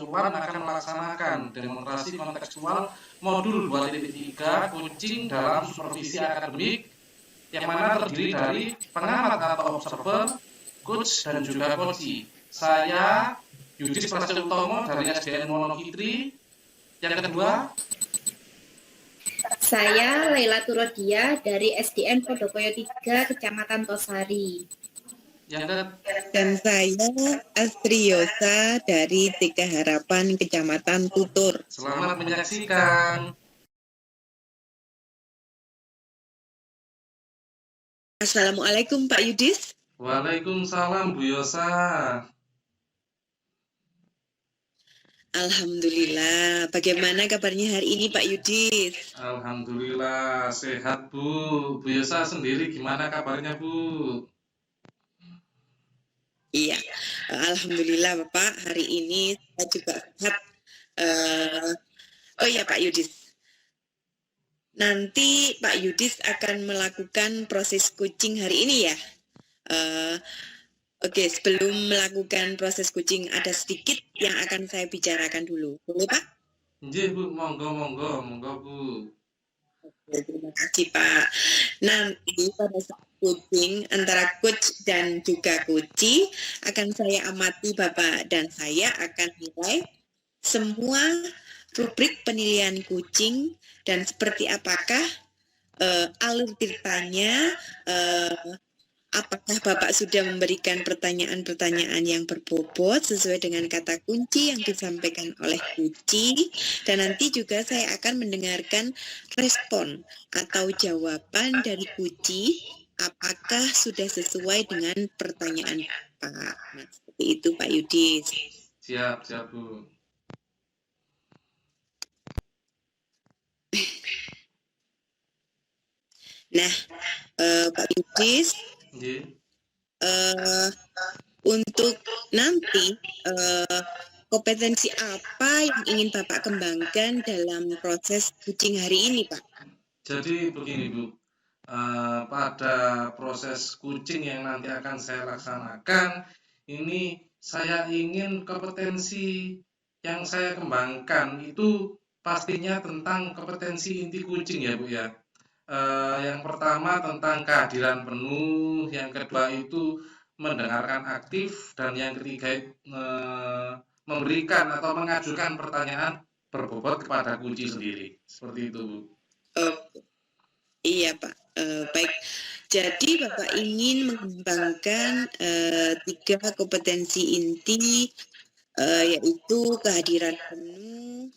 Pasuruan akan melaksanakan demonstrasi kontekstual modul 2.3 kucing dalam supervisi akademik yang mana terdiri dari pengamat atau observer, coach, dan juga coachee. Saya Yudis Prasetyo Utomo dari SDN Wonokitri. Yang kedua, saya Laila Turodia dari SDN Podokoyo 3, Kecamatan Tosari. Dan saya Astriosa dari TK Harapan, Kecamatan Tutur. Selamat menyaksikan. Assalamualaikum Pak Yudis. Waalaikumsalam Bu Yosa. Alhamdulillah. Bagaimana kabarnya hari ini Pak Yudis? Alhamdulillah sehat Bu. Bu Yosa sendiri gimana kabarnya Bu? Iya, alhamdulillah Bapak, hari ini saya juga sehat. Oh iya Pak Yudis, nanti Pak Yudis akan melakukan proses coaching hari ini ya. Oke, sebelum melakukan proses coaching ada sedikit yang akan saya bicarakan dulu. Boleh Pak? Nggih Bu, monggo Bu. Terima kasih Pak. Nanti pada saat coaching antara coach dan juga coachee akan saya amati Bapak dan saya akan nilai semua rubrik penilaian coaching dan seperti apakah alur ceritanya, apakah Bapak sudah memberikan pertanyaan-pertanyaan yang berbobot sesuai dengan kata kunci yang disampaikan oleh coachee, dan nanti juga saya akan mendengarkan respon atau jawaban dari coachee apakah sudah sesuai dengan pertanyaan Bapak. Nah, seperti itu Pak Yudis. Siap Bu. Nah, Pak Yudis, untuk nanti kompetensi apa yang ingin Bapak kembangkan dalam proses coaching hari ini, Pak? Jadi begini Bu, pada proses coaching yang nanti akan saya laksanakan, ini saya ingin kompetensi yang saya kembangkan itu pastinya tentang kompetensi inti coaching ya Bu ya. Yang pertama tentang kehadiran penuh, yang kedua itu mendengarkan aktif, dan yang ketiga memberikan atau mengajukan pertanyaan berbobot kepada coachee sendiri. Seperti itu Bu. Iya Pak, baik. Jadi Bapak ingin mengembangkan 3 kompetensi inti, yaitu kehadiran penuh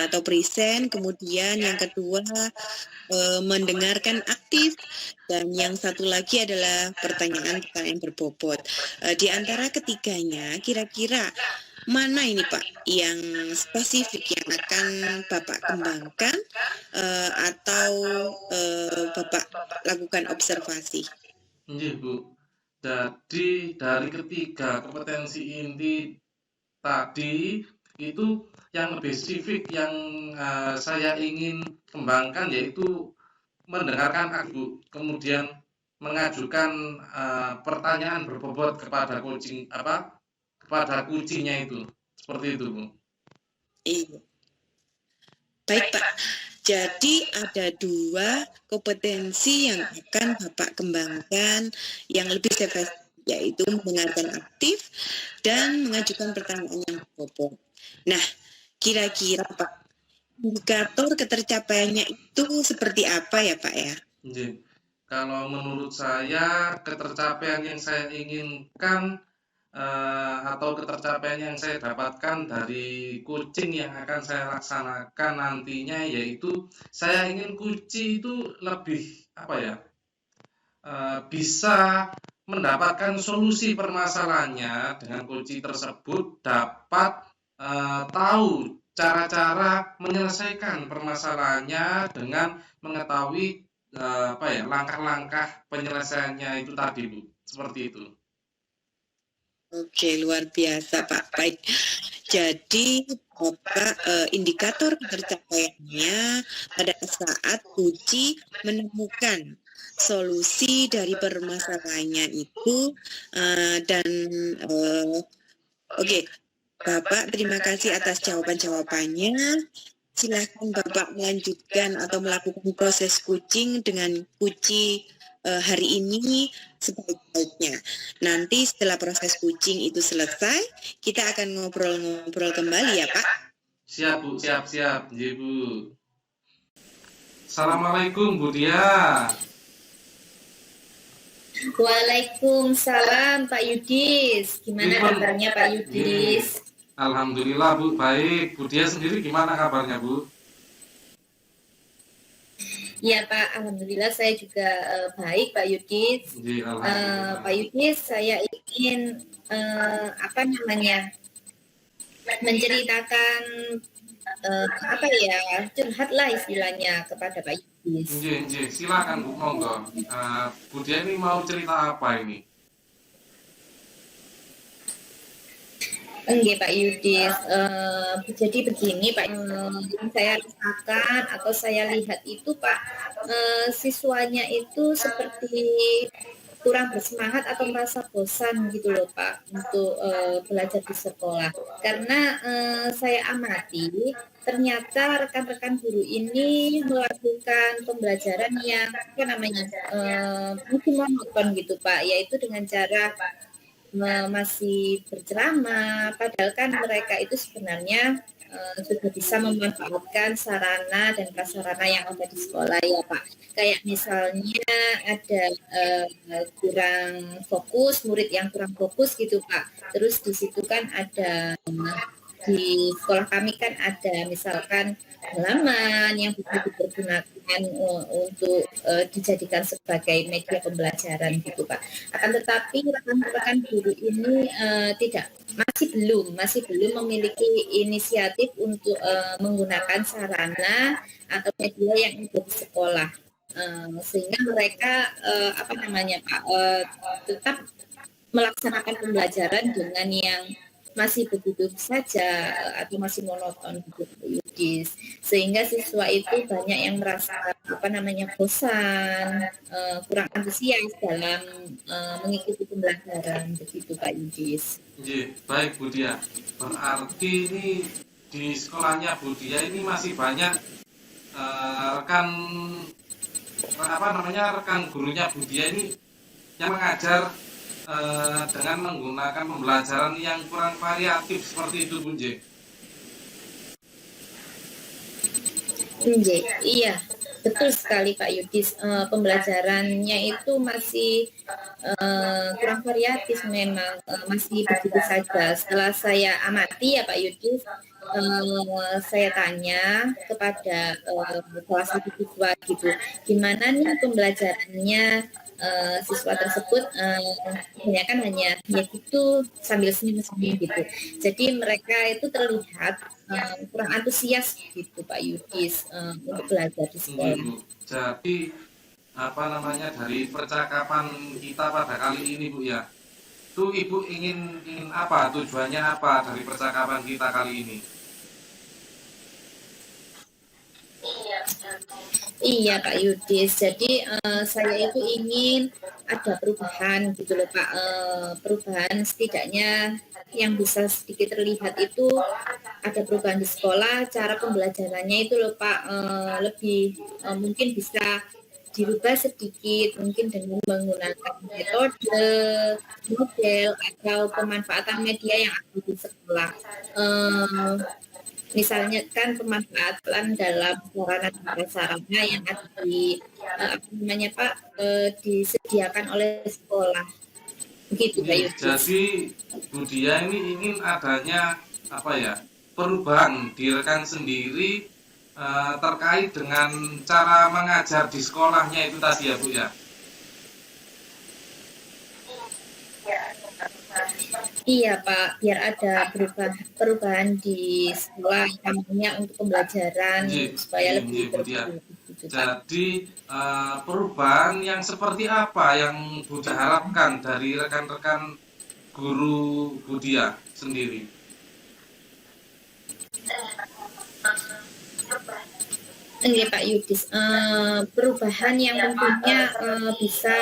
atau present, kemudian yang kedua mendengarkan aktif, dan yang satu lagi adalah pertanyaan-pertanyaan berbobot. Di antara ketiganya, kira-kira mana ini Pak yang spesifik yang akan Bapak kembangkan atau Bapak lakukan observasi? Iya Bu, jadi dari ketiga kompetensi inti tadi itu yang lebih spesifik yang saya ingin kembangkan yaitu mendengarkan aku, kemudian mengajukan pertanyaan berbobot kepada kepada coaching-nya itu. Seperti itu Bu. Iya. Baik Pak, jadi ada 2 kompetensi yang akan Bapak kembangkan yang lebih spesifik, yaitu mendengarkan aktif dan mengajukan pertanyaan yang berbobot. Nah, kira-kira Pak, indikator ketercapaiannya itu seperti apa ya Pak ya? Kalau menurut saya ketercapaian yang saya inginkan atau ketercapaian yang saya dapatkan dari coaching yang akan saya laksanakan nantinya yaitu saya ingin coaching itu lebih bisa mendapatkan solusi permasalahannya dengan coaching tersebut dapat tahu cara-cara menyelesaikan permasalahannya dengan mengetahui langkah-langkah penyelesaiannya itu tadi Bu, seperti itu. Oke, luar biasa Pak. Baik, jadi Bapak indikator ketercapaiannya pada saat coaching menemukan solusi dari permasalahannya itu dan oke, Bapak, terima kasih atas jawaban-jawabannya. Silakan Bapak melanjutkan atau melakukan proses coaching dengan Kuci hari ini sebaik-baiknya. Nanti setelah proses coaching itu selesai, kita akan ngobrol-ngobrol kembali ya Pak. Siap Bu, siap. Nggih Bu. Assalamualaikum Bu Dia. Waalaikumsalam Pak Yudis. Gimana kabarnya Pak Yudis? Alhamdulillah Bu, baik. Bu Dia sendiri gimana kabarnya Bu? Ya Pak, Alhamdulillah saya juga baik Pak Yudis. Nggih, alhamdulillah. Pak Yudis, saya ingin menceritakan curhatlah istilahnya kepada Pak Yudis. Nggih, silakan Bu, monggo. Bu Dia ini mau cerita apa ini? Enggak Pak Yudis, jadi begini Pak, yang saya rasakan atau saya lihat itu Pak, siswanya itu seperti kurang bersemangat atau merasa bosan gitu loh Pak untuk belajar di sekolah. Karena saya amati ternyata rekan-rekan guru ini melakukan pembelajaran yang mungkin monoton gitu Pak, yaitu dengan cara masih berceramah, padahal kan mereka itu sebenarnya sudah bisa memanfaatkan sarana dan prasarana yang ada di sekolah ya Pak. Kayak misalnya ada kurang fokus, murid yang kurang fokus gitu Pak. Terus di situ kan ada di sekolah kami kan ada misalkan halaman yang bisa dipergunakan untuk dijadikan sebagai media pembelajaran gitu Pak. Akan tetapi rekan-rekan guru ini masih belum memiliki inisiatif untuk menggunakan sarana atau media yang ada di sekolah. Sehingga mereka tetap melaksanakan pembelajaran dengan yang masih begitu saja atau masih monoton gitu, sehingga siswa itu banyak yang merasa bosan, kurang antusias dalam mengikuti pembelajaran begitu Pak Yudis. Baik Bu Dia. Berarti ini di sekolahnya Bu Dia ini masih banyak rekan gurunya Bu Dia ini yang mengajar dengan menggunakan pembelajaran yang kurang variatif seperti itu Bu J. Iya, betul sekali Pak Yudis. Pembelajarannya itu masih kurang variatif memang, masih begitu saja. Setelah saya amati ya Pak Yudis, saya tanya kepada salah satu siswa gitu, gimana nih pembelajarannya siswa tersebut, kebanyakan hanya ya gitu sambil senyum-senyum gitu. Jadi mereka itu terlihat kurang antusias gitu Pak Yudis untuk belajar di sekolah. Jadi dari percakapan kita pada kali ini Bu ya, itu Ibu ingin apa, tujuannya apa dari percakapan kita kali ini? Iya Pak Yudis, jadi saya itu ingin ada perubahan gitu loh Pak, perubahan setidaknya yang bisa sedikit terlihat itu ada perubahan di sekolah, cara pembelajarannya itu loh Pak, lebih mungkin bisa dirubah sedikit, mungkin dengan menggunakan metode, model, atau pemanfaatan media yang ada di sekolah. Misalnya kan pemanfaatan dalam sarana yang ada di disediakan oleh sekolah. Begitu Pak Yudis. Jadi Bu Dia ini ingin adanya perubahan di rekan sendiri terkait dengan cara mengajar di sekolahnya itu tadi ya Bu ya. Iya Pak, biar ada perubahan di sekolah namanya untuk pembelajaran supaya lebih berguna. Jadi perubahan yang seperti apa yang Bu Dia harapkan dari rekan-rekan guru Bu Dia sendiri? Enggak Pak Yudis, perubahan yang tentunya bisa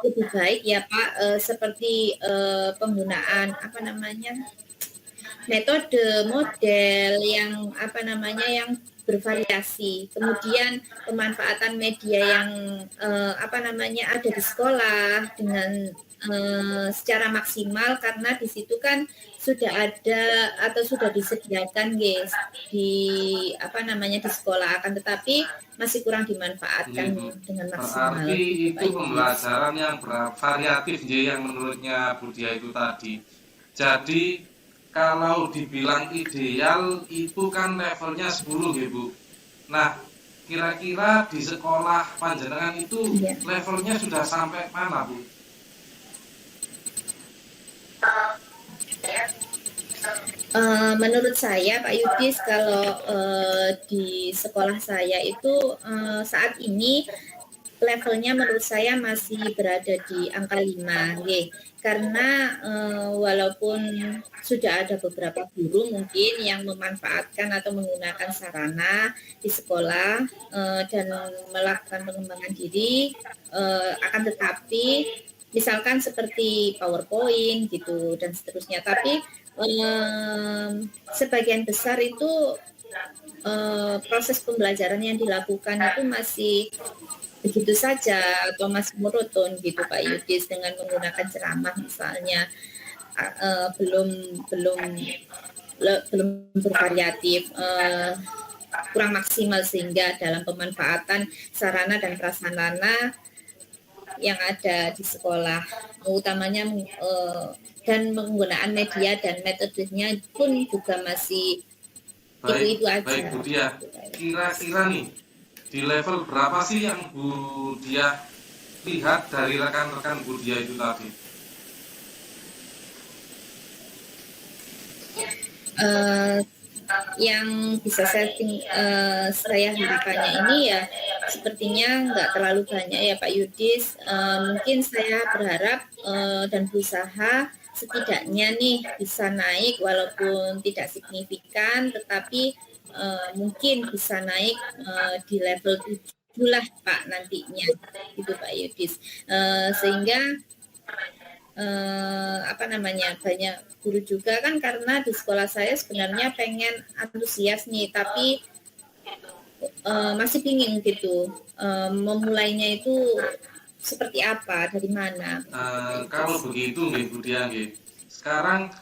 lebih baik ya Pak, seperti penggunaan metode, model yang apa namanya yang bervariasi. Kemudian pemanfaatan media yang apa namanya ada di sekolah dengan secara maksimal karena di situ kan sudah ada atau sudah disediakan guys di apa namanya di sekolah, akan tetapi masih kurang dimanfaatkan Iya, Bu. dengan maksimal Berarti gitu itu Pak Yudis. pembelajaran yang variatif ya, yang menurutnya Budia itu tadi. Jadi kalau dibilang ideal itu kan levelnya 10 ya Bu. Nah, kira-kira di sekolah panjenengan itu Iya. levelnya sudah sampai mana Bu? Menurut saya Pak Yudis, kalau di sekolah saya itu saat ini levelnya menurut saya masih berada di angka 5, karena walaupun sudah ada beberapa guru mungkin yang memanfaatkan atau menggunakan sarana di sekolah dan melakukan pengembangan diri, akan tetapi misalkan seperti PowerPoint gitu dan seterusnya, tapi sebagian besar itu proses pembelajaran yang dilakukan itu masih begitu saja atau masih monoton gitu Pak Yudis, dengan menggunakan ceramah misalnya, belum bervariatif, kurang maksimal, sehingga dalam pemanfaatan sarana dan prasarana yang ada di sekolah, utamanya dan penggunaan media dan metodenya pun juga masih itu aja. Baik Bu Dia, kira-kira nih di level berapa sih yang Bu Dia lihat dari rekan-rekan Bu Dia itu tadi? Yang bisa saya harapannya ini ya sepertinya nggak terlalu banyak ya Pak Yudis. Mungkin saya berharap dan berusaha setidaknya nih bisa naik walaupun tidak signifikan, tetapi mungkin bisa naik di level 7 lah Pak nantinya gitu Pak Yudis, sehingga apa namanya banyak guru juga kan, karena di sekolah saya sebenarnya pengen antusias nih, tapi masih bingung gitu memulainya itu seperti apa, dari mana. Kalau begitu nggih Bu Dia nggih. Sekarang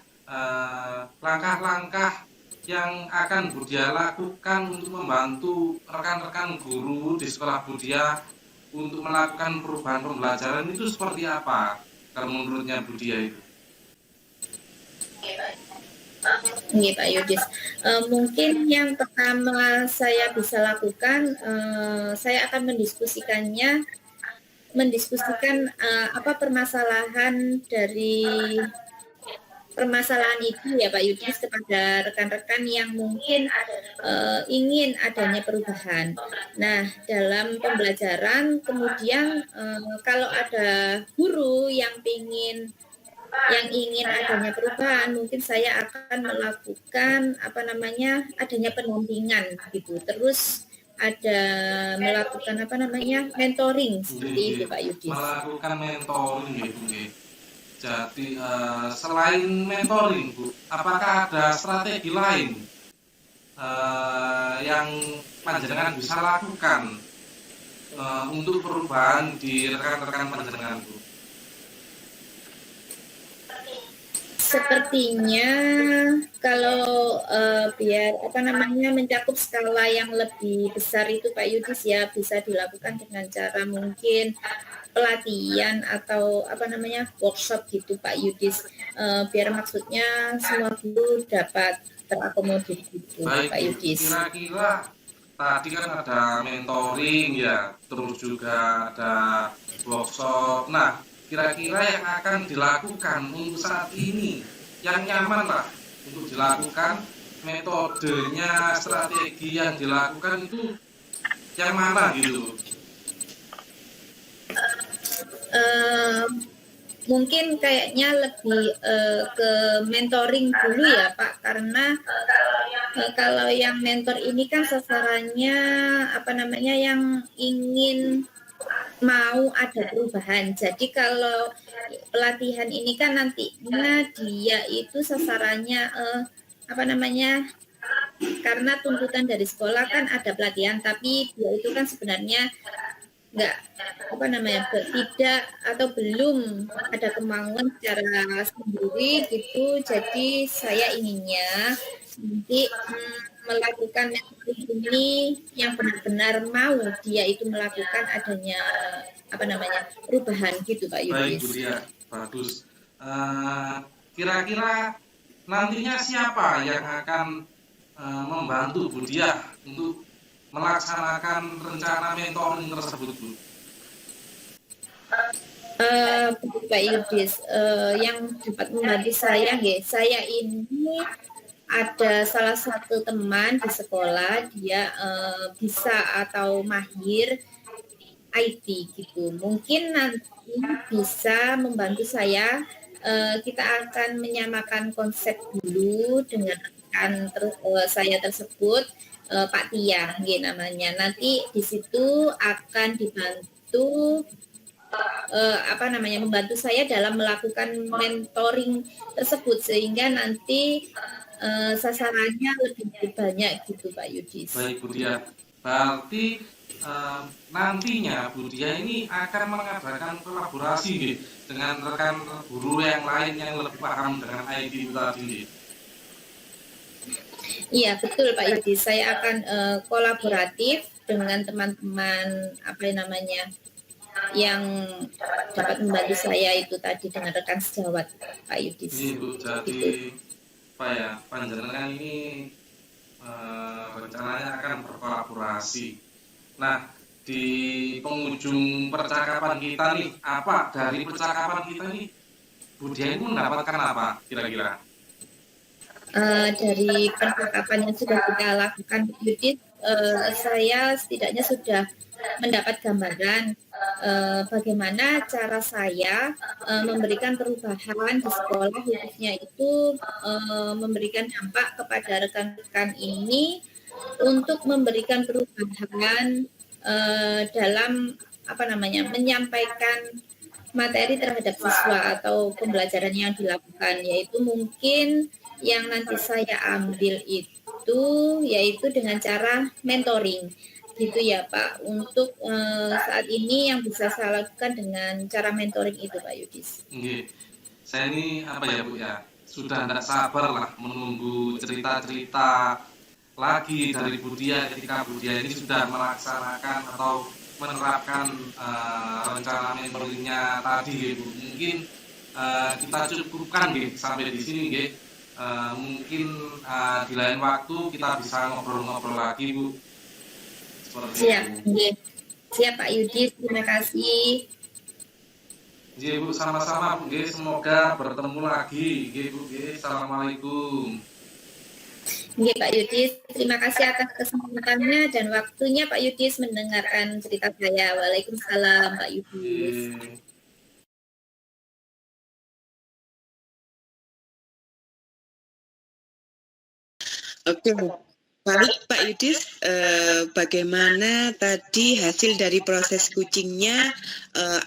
langkah-langkah yang akan Bu Dia lakukan untuk membantu rekan-rekan guru di sekolah Bu Dia untuk melakukan perubahan pembelajaran itu seperti apa kalau menurutnya Bu Dia itu? Iya Pak Yudis, mungkin yang pertama saya bisa lakukan, saya akan mendiskusikan apa permasalahan itu ya Pak Yudis kepada rekan-rekan yang mungkin ingin adanya perubahan. Nah, dalam pembelajaran kemudian kalau ada guru yang ingin adanya perubahan, mungkin saya akan melakukan adanya pendampingan gitu. Terus ada melakukan mentoring seperti itu Pak Yudis. Melakukan mentoring ya Bu. Jadi selain mentoring Bu, apakah ada strategi lain yang panjenengan bisa lakukan untuk perubahan di rekan-rekan panjenengan Bu? Sepertinya kalau biar mencakup skala yang lebih besar itu Pak Yudis ya, bisa dilakukan dengan cara mungkin pelatihan atau workshop gitu Pak Yudis, biar maksudnya semua guru dapat terakomodir gitu. Baik, Pak Yudis. Kira-kira tadi kan ada mentoring ya, terus juga ada workshop. Nah, kira-kira yang akan dilakukan untuk saat ini yang nyaman lah untuk dilakukan, metodenya, strategi yang dilakukan itu yang mana gitu? Mungkin kayaknya lebih ke mentoring dulu ya Pak, karena kalau yang mentor ini kan sasarannya yang ingin mau ada perubahan. Jadi kalau pelatihan ini kan nantinya dia itu sasarannya apa namanya, karena tuntutan dari sekolah kan ada pelatihan, tapi dia itu kan sebenarnya nggak apa namanya tidak atau belum ada kemauan secara sendiri gitu. Jadi saya inginnya nanti melakukan metode ini yang benar-benar mau dia itu melakukan adanya apa namanya perubahan gitu Pak Baik Bu Yudis. Dia, bagus. Kira-kira nantinya siapa yang akan membantu Bu Dia untuk melaksanakan rencana mentoring tersebut, Bu? Pak Yudis, yang dapat membantu saya, saya ini ada salah satu teman di sekolah, dia bisa atau mahir IT gitu. Mungkin nanti bisa membantu saya. Kita akan menyamakan konsep dulu dengan rekan saya tersebut, Pak Tiang, namanya. Nanti di situ akan dibantu apa namanya membantu saya dalam melakukan mentoring tersebut sehingga nanti sasarannya lebih banyak gitu Pak Yudis. Baik Bu Dia, berarti nantinya Bu Dia ini akan mengadakan kolaborasi dengan rekan guru yang lain yang lebih paham dengan IT itu tadi. Iya betul Pak Yudis, saya akan kolaboratif dengan teman-teman apa namanya yang dapat membantu saya itu tadi dengan rekan sejawat Pak Yudis. Ini Bu, jadi gitu. apa ya, panjenengan ini rencananya akan berkolaborasi. Nah, di penghujung percakapan kita nih, apa dari percakapan kita nih, Bu Dia ini mendapatkan apa kira-kira? Dari percakapan yang sudah kita lakukan Yudis, saya setidaknya sudah mendapat gambaran bagaimana cara saya memberikan perubahan di sekolah khususnya itu memberikan dampak kepada rekan-rekan ini untuk memberikan perubahan dalam apa namanya menyampaikan materi terhadap siswa atau pembelajaran yang dilakukan, yaitu mungkin yang nanti saya ambil itu yaitu dengan cara mentoring gitu ya Pak. Untuk saat ini yang bisa saya lakukan dengan cara mentoring itu Pak Yudis. Saya ini apa ya Bu ya, sudah tidak sabar lah menunggu cerita-cerita lagi dari Bu Dia ketika Bu Dia ini sudah melaksanakan atau menerapkan rencana mentoringnya tadi Bu. Mungkin kita cukupkan sampai di sini mungkin di lain waktu kita bisa ngobrol-ngobrol lagi Bu. Siap, siap Pak Yudis, terima kasih. Bu, sama-sama Bu, semoga bertemu lagi Bu. Assalamualaikum. Pak Yudis, terima kasih atas kesempatannya dan waktunya Pak Yudis mendengarkan cerita saya. Waalaikumsalam Pak Yudis. Oke, baik Pak Yudis, bagaimana tadi hasil dari proses coachingnya,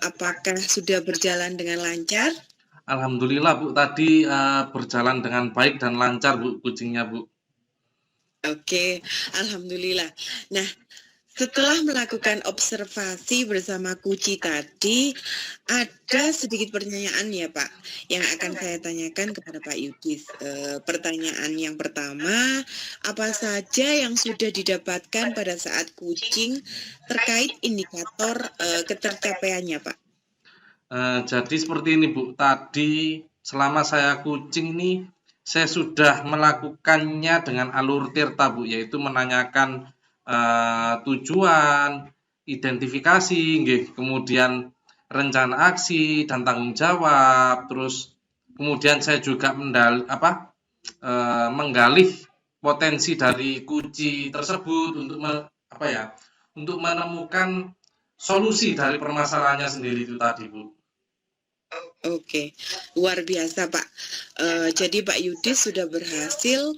apakah sudah berjalan dengan lancar? Alhamdulillah Bu, tadi berjalan dengan baik dan lancar Bu coachingnya Bu. Oke, alhamdulillah. Nah, setelah melakukan observasi bersama Kuci tadi, ada sedikit pertanyaan ya Pak, yang akan saya tanyakan kepada Pak Yudis. Pertanyaan yang pertama, apa saja yang sudah didapatkan pada saat coaching terkait indikator ketercapaiannya Pak? Jadi seperti ini Bu, tadi selama saya coaching ini, saya sudah melakukannya dengan alur tirta Bu, yaitu menanyakan tujuan, identifikasi, kemudian rencana aksi dan tanggung jawab, terus kemudian saya juga menggalih potensi dari kunci tersebut untuk untuk menemukan solusi dari permasalahannya sendiri itu tadi Bu. Oke, luar biasa Pak. Jadi Pak Yudis sudah berhasil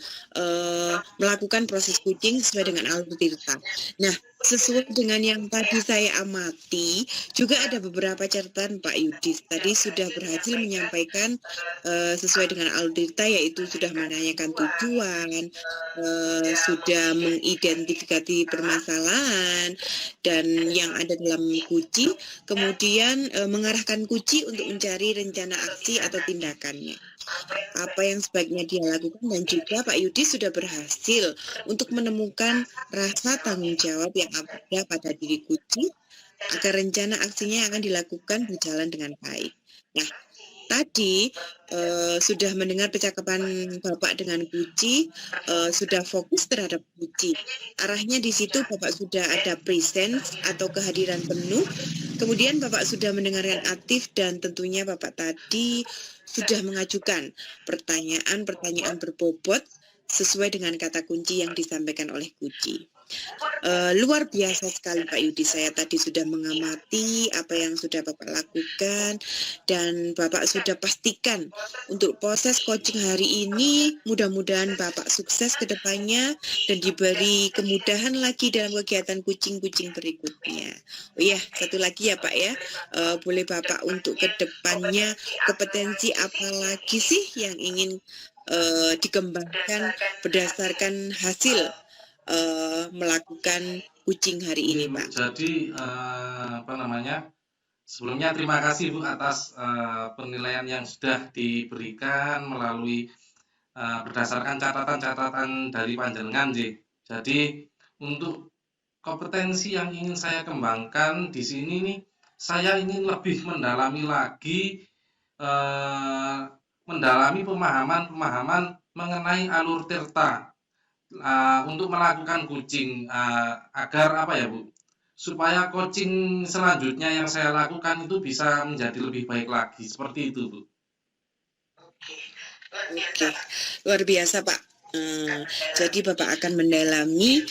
melakukan proses kucing sesuai dengan alur tirta. Nah, sesuai dengan yang tadi saya amati, juga ada beberapa catatan Pak Yudis. Tadi sudah berhasil menyampaikan sesuai dengan alur tirta, yaitu sudah menanyakan tujuan, sudah mengidentifikasi permasalahan dan yang ada dalam kuci, kemudian mengarahkan kuci untuk mencari rencana aksi atau tindakannya. Apa yang sebaiknya dia lakukan, dan juga Pak Yudis sudah berhasil untuk menemukan rasa tanggung jawab yang ada pada diri kuci agar rencana aksinya yang akan dilakukan berjalan dengan baik. Nah, tadi sudah mendengar percakapan Bapak dengan kuci, sudah fokus terhadap kuci. Arahnya di situ Bapak sudah ada presence atau kehadiran penuh. Kemudian Bapak sudah mendengarkan aktif, dan tentunya Bapak tadi sudah mengajukan pertanyaan-pertanyaan berbobot sesuai dengan kata kunci yang disampaikan oleh kuci. Luar biasa sekali Pak Yudi, saya tadi sudah mengamati apa yang sudah Bapak lakukan, dan Bapak sudah pastikan untuk proses coaching hari ini mudah-mudahan Bapak sukses ke depannya dan diberi kemudahan lagi dalam kegiatan kucing-kucing berikutnya. Oh iya, satu lagi ya Pak ya, boleh Bapak untuk ke depannya kompetensi apa lagi sih yang ingin dikembangkan berdasarkan hasil melakukan kucing hari ini, Pak. Jadi sebelumnya terima kasih Bu atas penilaian yang sudah diberikan melalui berdasarkan catatan-catatan dari panjenengan, Jadi untuk kompetensi yang ingin saya kembangkan di sini nih, saya ingin lebih mendalami lagi mendalami pemahaman mengenai alur tirta. Untuk melakukan coaching agar Bu, supaya coaching selanjutnya yang saya lakukan itu bisa menjadi lebih baik lagi, seperti itu Bu. Oke, luar biasa Pak. Jadi Bapak akan mendalami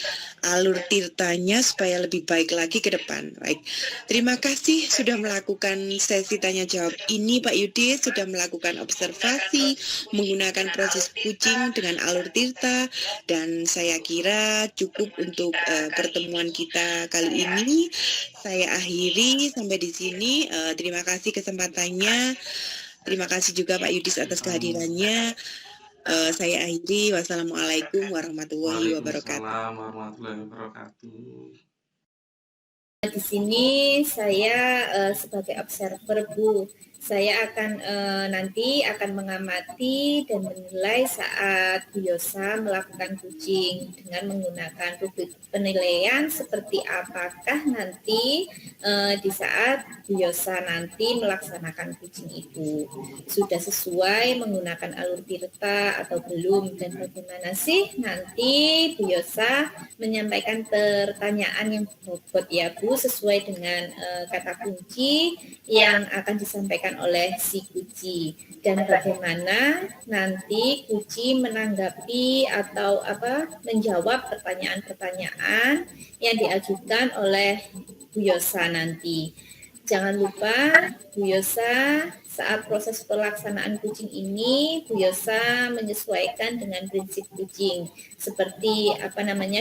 alur tirtanya supaya lebih baik lagi ke depan. Baik, terima kasih sudah melakukan sesi tanya jawab ini Pak Yudi, sudah melakukan observasi menggunakan proses kucing dengan alur tirta, dan saya kira cukup untuk pertemuan kita kali ini. Saya akhiri sampai di sini. Terima kasih kesempatannya. Terima kasih juga Pak Yudis atas kehadirannya. Saya akhiri. Wassalamualaikum warahmatullahi wabarakatuh. Waalaikumsalam warahmatullahi wabarakatuh. Di sini saya sebagai observer Bu, saya akan nanti akan mengamati dan menilai saat Bu Yosa melakukan kucing dengan menggunakan rubrik penilaian seperti apakah nanti di saat Bu Yosa nanti melaksanakan kucing itu sudah sesuai menggunakan alur tirta atau belum, dan bagaimana sih nanti Bu Yosa menyampaikan pertanyaan yang bobot ya Bu, sesuai dengan kata kunci yang akan disampaikan oleh si kuci, dan bagaimana nanti kuci menanggapi atau menjawab pertanyaan-pertanyaan yang diajukan oleh Bu Yosa nanti. Jangan lupa Bu Yosa saat proses pelaksanaan kucing ini, Bu Yosa menyesuaikan dengan prinsip kucing seperti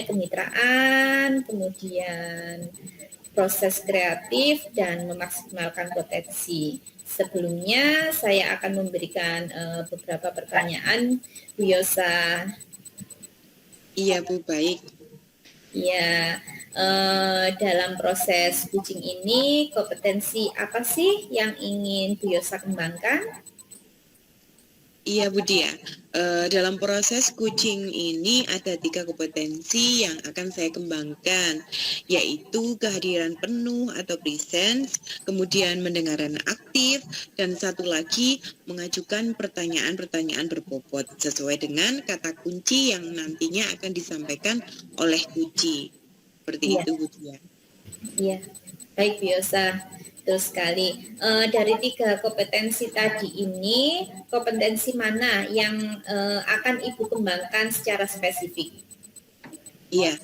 kemitraan, kemudian proses kreatif, dan memaksimalkan potensi. Sebelumnya saya akan memberikan beberapa pertanyaan Bu Yosa. Iya Bu, baik. Ya, dalam proses kucing ini kompetensi apa sih yang ingin Bu Yosa kembangkan? Iya Bu Dia, dalam proses kucing ini ada 3 kompetensi yang akan saya kembangkan, yaitu kehadiran penuh atau presence, kemudian mendengarkan aktif, dan satu lagi mengajukan pertanyaan-pertanyaan berbobot sesuai dengan kata kunci yang nantinya akan disampaikan oleh kuci. Seperti itu Bu Dia. Iya, baik Bu Yosa. Betul sekali. Dari 3 kompetensi tadi ini, kompetensi mana yang akan Ibu kembangkan secara spesifik? Iya,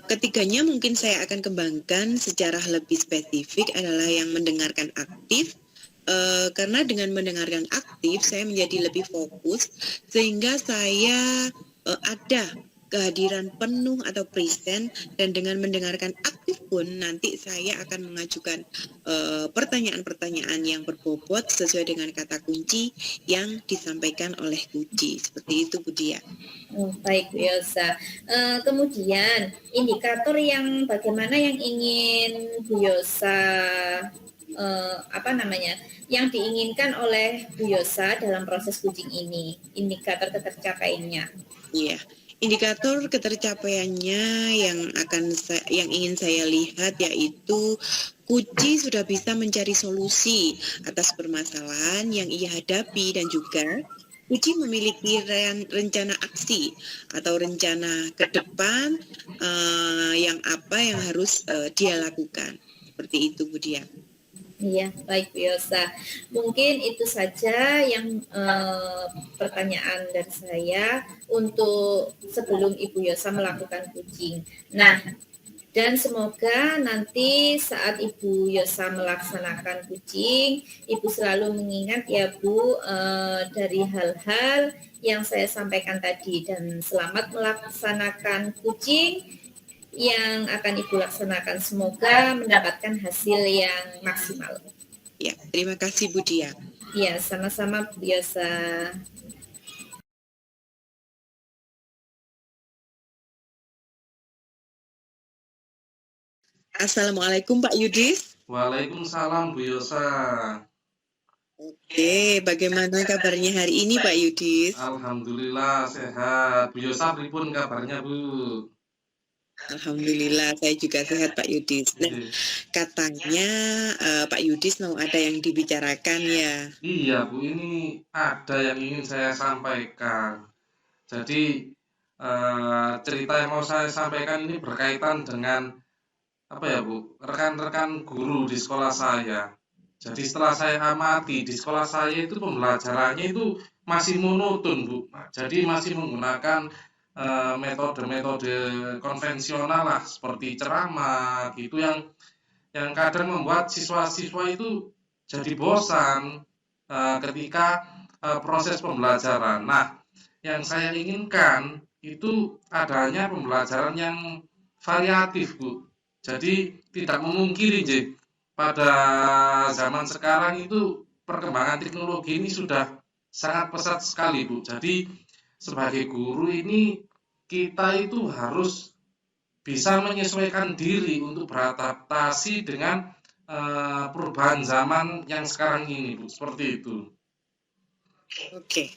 ketiganya mungkin saya akan kembangkan secara lebih spesifik adalah yang mendengarkan aktif, karena dengan mendengarkan aktif saya menjadi lebih fokus sehingga saya ada kehadiran penuh atau present, dan dengan mendengarkan aktif pun nanti saya akan mengajukan pertanyaan-pertanyaan yang berbobot sesuai dengan kata kunci yang disampaikan oleh Puji. Seperti itu, Bu Dia. Baik, Bu Yosa. Kemudian indikator yang bagaimana yang ingin Bu Yosa yang diinginkan oleh Bu Yosa dalam proses coaching ini, indikator ketercapaiannya. Iya, indikator ketercapaiannya yang ingin saya lihat yaitu Puji sudah bisa mencari solusi atas permasalahan yang ia hadapi, dan juga Puji memiliki rencana aksi atau rencana ke depan yang harus dia lakukan. Seperti itu, Bu Dia. Iya, baik Bu Yosa. Mungkin itu saja yang pertanyaan dari saya untuk sebelum Ibu Yosa melakukan coaching. Nah, dan semoga nanti saat Ibu Yosa melaksanakan coaching, Ibu selalu mengingat ya Bu dari hal-hal yang saya sampaikan tadi, dan selamat melaksanakan coaching yang akan Ibu laksanakan. Semoga mendapatkan hasil yang maksimal. Ya, terima kasih Bu Dia. Ya, sama-sama Bu Yosa. Assalamualaikum Pak Yudis. Waalaikumsalam Bu Yosa. Oke, bagaimana kabarnya hari ini Pak Yudis? Alhamdulillah sehat. Bu Yosa pripun kabarnya Bu? Alhamdulillah saya juga sehat Pak Yudis. Nah, katanya Pak Yudis mau ada yang dibicarakan ya? Iya Bu, ini ada yang ingin saya sampaikan. Jadi cerita yang mau saya sampaikan ini berkaitan dengan apa ya Bu, rekan-rekan guru di sekolah saya. Jadi setelah saya amati di sekolah saya itu pembelajarannya itu masih monoton Bu. Jadi masih menggunakan metode-metode konvensional lah seperti ceramah gitu yang kadang membuat siswa-siswa itu jadi bosan ketika proses pembelajaran. Nah, yang saya inginkan itu adanya pembelajaran yang variatif, Bu. Jadi tidak memungkiri, pada zaman sekarang itu perkembangan teknologi ini sudah sangat pesat sekali, Bu. Jadi sebagai guru ini kita itu harus bisa menyesuaikan diri untuk beradaptasi dengan perubahan zaman yang sekarang ini, Bu. Seperti itu. Oke,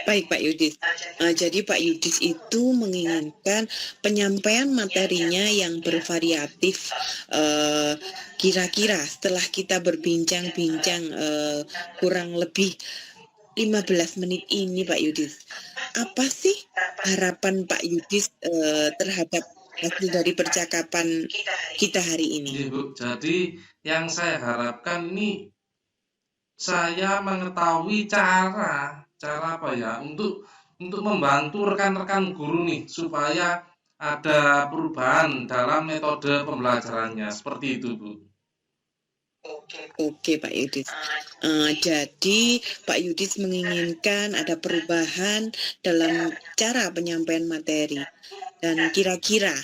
baik Pak Yudis. Jadi Pak Yudis itu menginginkan penyampaian materinya yang bervariatif. Kira-kira setelah kita berbincang-bincang kurang lebih 15 menit ini Pak Yudis, apa sih harapan Pak Yudis terhadap hasil dari percakapan kita hari ini? Iya, Bu. Jadi yang saya harapkan ini saya mengetahui cara apa ya untuk membantu rekan-rekan guru nih supaya ada perubahan dalam metode pembelajarannya. Seperti itu, Bu. Oke Pak Yudis. Jadi Pak Yudis menginginkan ada perubahan dalam cara penyampaian materi. Dan kira-kira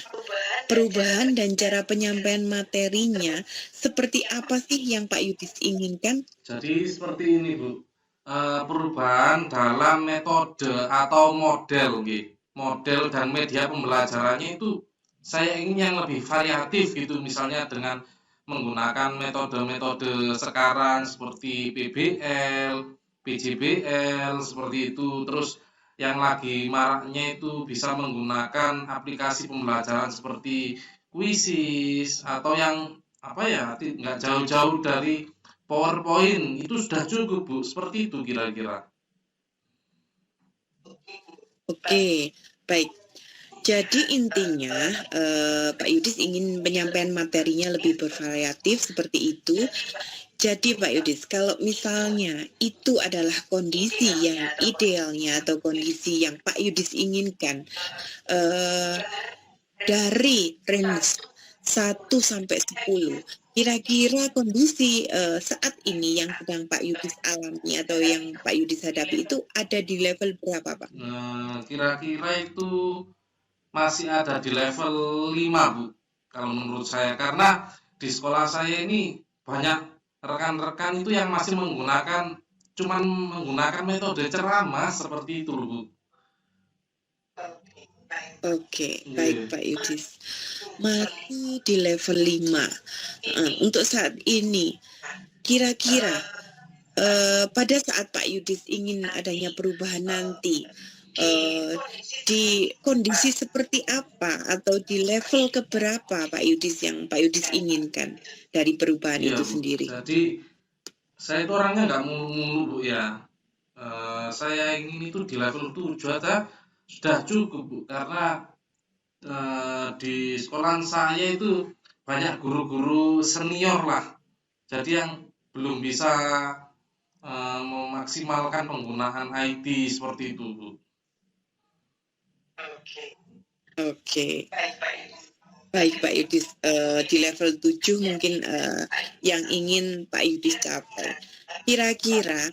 perubahan dan cara penyampaian materinya seperti apa sih yang Pak Yudis inginkan? Jadi seperti ini, Bu. Perubahan dalam metode atau model, model dan media pembelajarannya itu saya ingin yang lebih variatif gitu, misalnya dengan menggunakan metode-metode sekarang seperti PBL, PJBL, seperti itu. Terus yang lagi maraknya itu bisa menggunakan aplikasi pembelajaran seperti Quizzes atau yang apa ya, nggak jauh-jauh dari PowerPoint, itu sudah cukup Bu, seperti itu kira-kira. Oke, baik. Jadi intinya Pak Yudis ingin penyampaian materinya lebih bervariatif seperti itu. Jadi Pak Yudis, kalau misalnya itu adalah kondisi yang idealnya atau kondisi yang Pak Yudis inginkan, dari range 1 sampai 10. Kira-kira kondisi saat ini yang sedang Pak Yudis alami atau yang Pak Yudis hadapi itu ada di level berapa, Pak? Kira-kira itu masih ada di level 5, Bu, kalau menurut saya. Karena di sekolah saya ini banyak rekan-rekan itu yang masih cuman menggunakan metode ceramah seperti itu, Bu. Oke, Iya. baik Pak Yudis. Masih di level 5. Untuk saat ini, kira-kira pada saat Pak Yudis ingin adanya perubahan nanti, di kondisi seperti apa atau di level keberapa Pak Yudis yang Pak Yudis inginkan dari perubahan Iya, itu Bu. sendiri? Jadi saya itu orangnya nggak mulu-mulu, Bu, ya. Saya ingin itu di level 7 aja sudah cukup, Bu. Karena di sekolahan saya itu banyak guru-guru senior lah. Jadi yang belum bisa memaksimalkan penggunaan IT seperti itu, Bu. Oke. Baik Pak Yudis, di level 7 mungkin yang ingin Pak Yudis capai. Kira-kira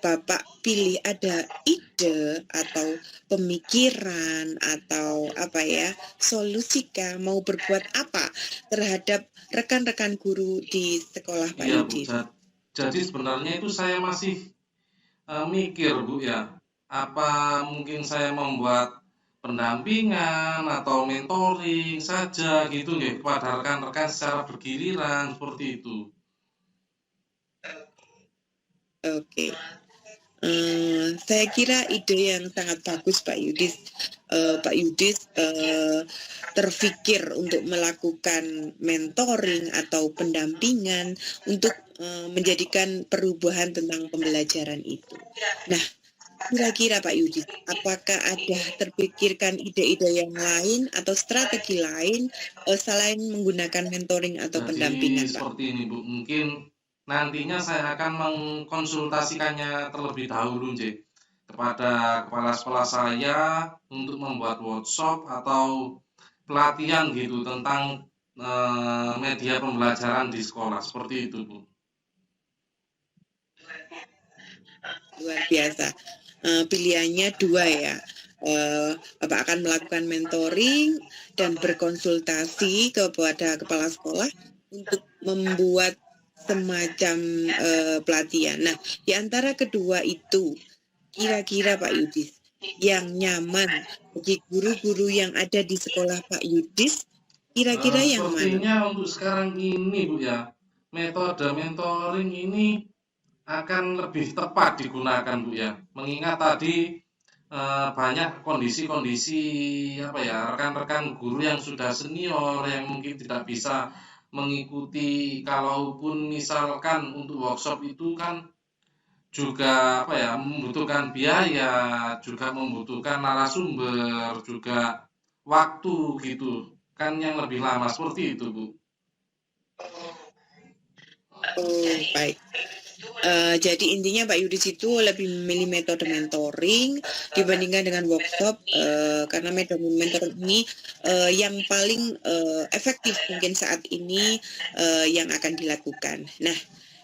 Bapak pilih ada ide atau pemikiran atau apa ya, solusikah mau berbuat apa terhadap rekan-rekan guru di sekolah Pak Iya, Bu. Yudis? Jadi sebenarnya itu saya masih mikir, Bu, ya. Apa mungkin saya membuat pendampingan atau mentoring saja gitu ya kepada rekan-rekan secara bergiliran seperti itu. Oke. Saya kira ide yang sangat bagus Pak Yudis. Pak Yudis terfikir untuk melakukan mentoring atau pendampingan untuk menjadikan perubahan tentang pembelajaran itu. Nah, kira-kira Pak Yudis, apakah ada terpikirkan ide-ide yang lain atau strategi lain selain menggunakan mentoring atau Jadi pendampingan, Pak? seperti ini, Bu. Mungkin nantinya saya akan mengkonsultasikannya terlebih dahulu, J, kepada kepala sekolah saya untuk membuat workshop atau pelatihan gitu tentang media pembelajaran di sekolah seperti itu, Bu. Luar biasa. Pilihannya 2 ya. Bapak akan melakukan mentoring dan berkonsultasi kepada kepala sekolah untuk membuat semacam pelatihan. Nah, di antara kedua itu, kira-kira Pak Yudis, yang nyaman bagi guru-guru yang ada di sekolah Pak Yudis, kira-kira yang mana? Sepertinya untuk sekarang ini, Bu, ya, metode mentoring ini akan lebih tepat digunakan, Bu, ya. Mengingat tadi banyak kondisi-kondisi apa ya, rekan-rekan guru yang sudah senior yang mungkin tidak bisa mengikuti, kalaupun misalkan untuk workshop itu kan juga apa ya, membutuhkan biaya, juga membutuhkan narasumber, juga waktu gitu kan yang lebih lama seperti itu, Bu. Oh, baik. Jadi intinya Pak Yudis itu lebih memilih metode mentoring dibandingkan dengan workshop karena metode mentoring ini yang paling efektif mungkin saat ini yang akan dilakukan. Nah,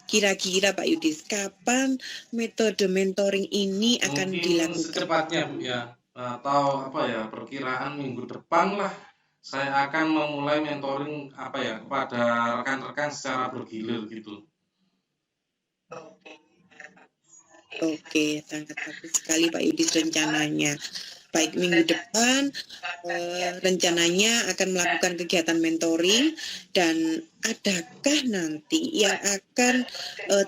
kira-kira Pak Yudis, kapan metode mentoring ini akan Mungkin dilakukan? secepatnya, Bu, ya, atau apa ya, perkiraan minggu depan lah saya akan memulai mentoring apa ya kepada rekan-rekan secara bergilir gitu. Oke, sangat bagus sekali Pak Yudis rencananya. Baik, minggu depan rencananya akan melakukan kegiatan mentoring dan adakah nanti yang akan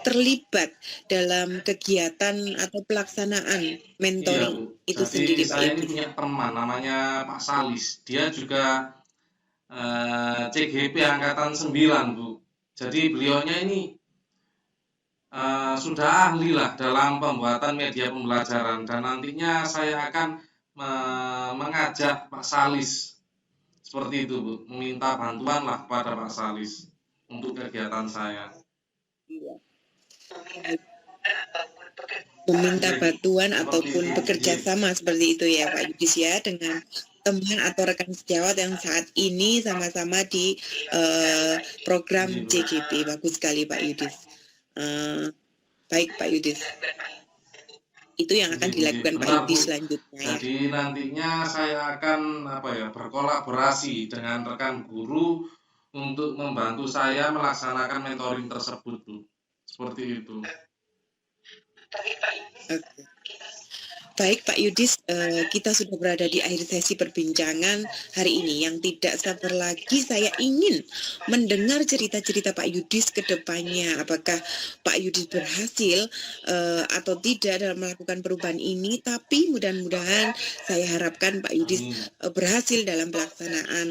terlibat dalam kegiatan atau pelaksanaan Iya, mentoring Bu. itu Jadi sendiri Pak saya ini Yudis? punya teman namanya Pak Salis. Dia juga CGP angkatan 9, Bu. Jadi beliaunya ini sudah ahli lah dalam pembuatan media pembelajaran dan nantinya saya akan mengajak Pak Salis seperti itu, Bu, meminta bantuan lah kepada Pak Salis untuk kegiatan saya. Meminta bantuan Seperti ataupun itu, bekerja J. sama seperti itu ya Pak Yudis ya dengan teman atau rekan sejawat yang saat ini sama-sama di program Iya, Bu. JGP. Bagus sekali Pak Yudis. Baik Pak Yudis. Itu yang akan Iya, Bu. dilakukan Pak Benar, Bu. Yudis selanjutnya ya. Jadi nantinya saya akan berkolaborasi dengan rekan guru untuk membantu saya melaksanakan mentoring tersebut, Bu. Seperti itu. Oke. Baik Pak Yudis, kita sudah berada di akhir sesi perbincangan hari ini. Yang tidak sabar lagi saya ingin mendengar cerita-cerita Pak Yudis ke depannya. Apakah Pak Yudis berhasil atau tidak dalam melakukan perubahan ini. Tapi mudah-mudahan saya harapkan Pak Yudis berhasil dalam pelaksanaan